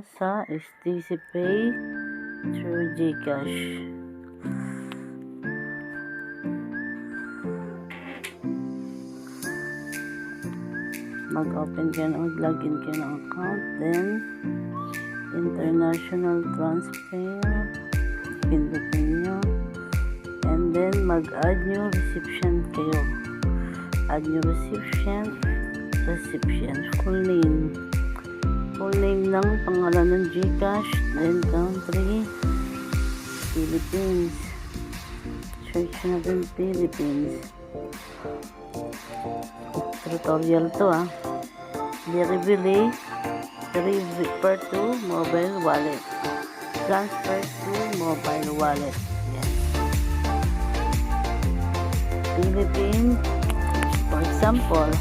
sa STC Pay through GCash. Mag-open kayo, mag-login kayo ng account, then international transfer, pindutin nyo, and then mag-add nyo recipient kayo. Add nyo recipient, full name ng pangalan ng GCash, then country, Philippines. Search natin Philippines. Tutorial to refer to mobile wallet, transfer to mobile wallet. Yes. Philippines, for example,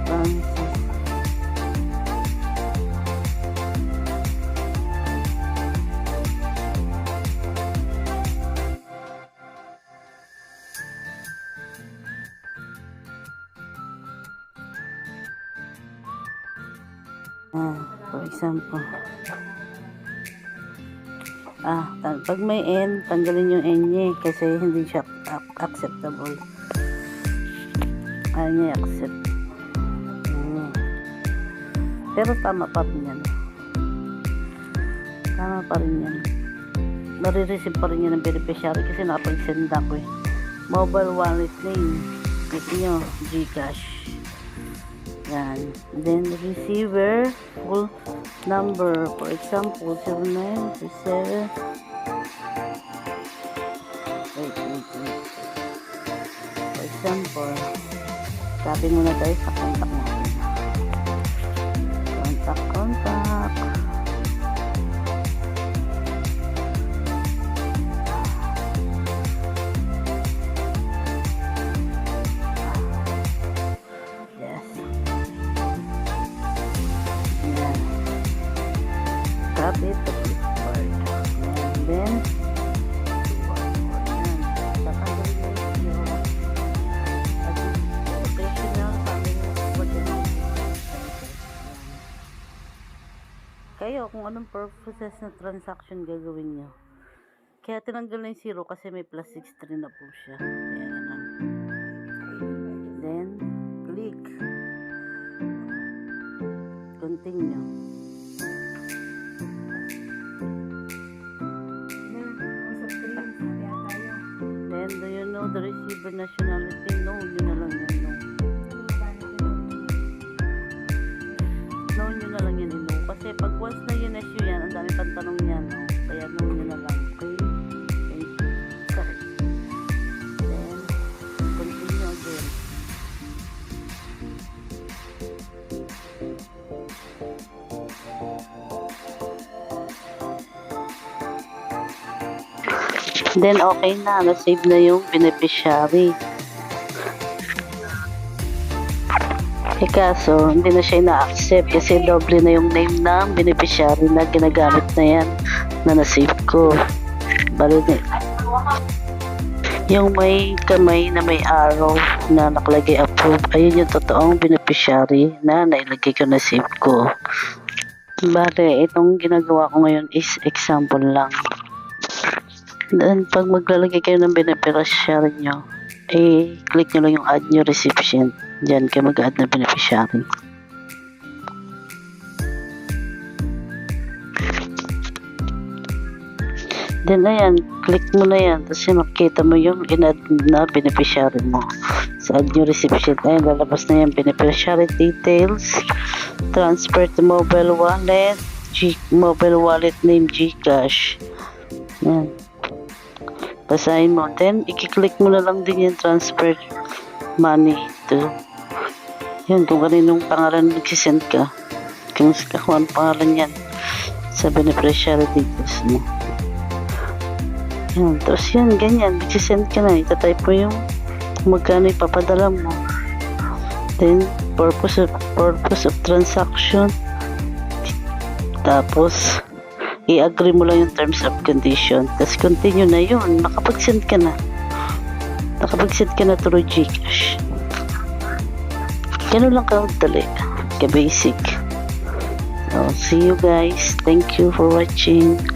Francis. For example, pag may N, tanggalin yung N niya kasi hindi siya acceptable. Ayaw niya accept. Pero tama pa rin yan. Tama pa rin yan. Marireceive pa rin yan ng beneficiary kasi nakapag-send ako eh. Mobile wallet name. Click nyo, GCash. Yan. Then receiver full number, for example 0937. Wait. For example, sabi muna tayo sa contact natin. Contact. Copy to clipboard, and then kayo kung anong purposes na transaction gagawin nyo. Kaya tinanggal na yung 0 kasi may plus 63 na po siya. Ayan. Then click continue. Do you know the receiver nationality? No, yun na lang yan. No, yun na lang yan. No. Kasi pag once na yun issue yan, ang dami pang tanong yan. No? Kaya no, yun na lang. Okay? Sorry. Then, continue again. Then, okay na. Na-save na yung beneficiary. Kaso, hindi na siya na-accept kasi doble na yung name ng beneficiary na ginagamit na yan na na-save ko. Bali na. Yung may kamay na may arrow na nakalagay approve, ayun yung totoong beneficiary na nailagay ko na save ko. Bali, itong ginagawa ko ngayon is example lang. Then, pag maglalagay kayo ng beneficiary nyo, click nyo lang yung add new recipient. Diyan kayo mag-add na beneficiary. Then, ayan, click mo na yan. Tapos makikita mo yung in-add na beneficiary mo. Sa add new recipient, ayan, lalabas na yan. Beneficiary details, transfer to mobile wallet, mobile wallet name GCash. Yan. Basahin mo. Then, i-click mo na lang din yung transfer money to. Yun, kung kaninong pangalan nagsisend ka. Kung anong pangalan yan sa beneficiary details mo. Yan. Tapos yan, ganyan. Nagsisend ka na. Itatype mo yung magkano ipapadala mo. Then, purpose of transaction. Tapos, i-agree mo lang yung terms of condition. Tapos continue na yun. Nakapag-send ka na. Nakapag-send ka na through GCash. Ganun lang ka dali. Ka-basic. So, see you guys. Thank you for watching.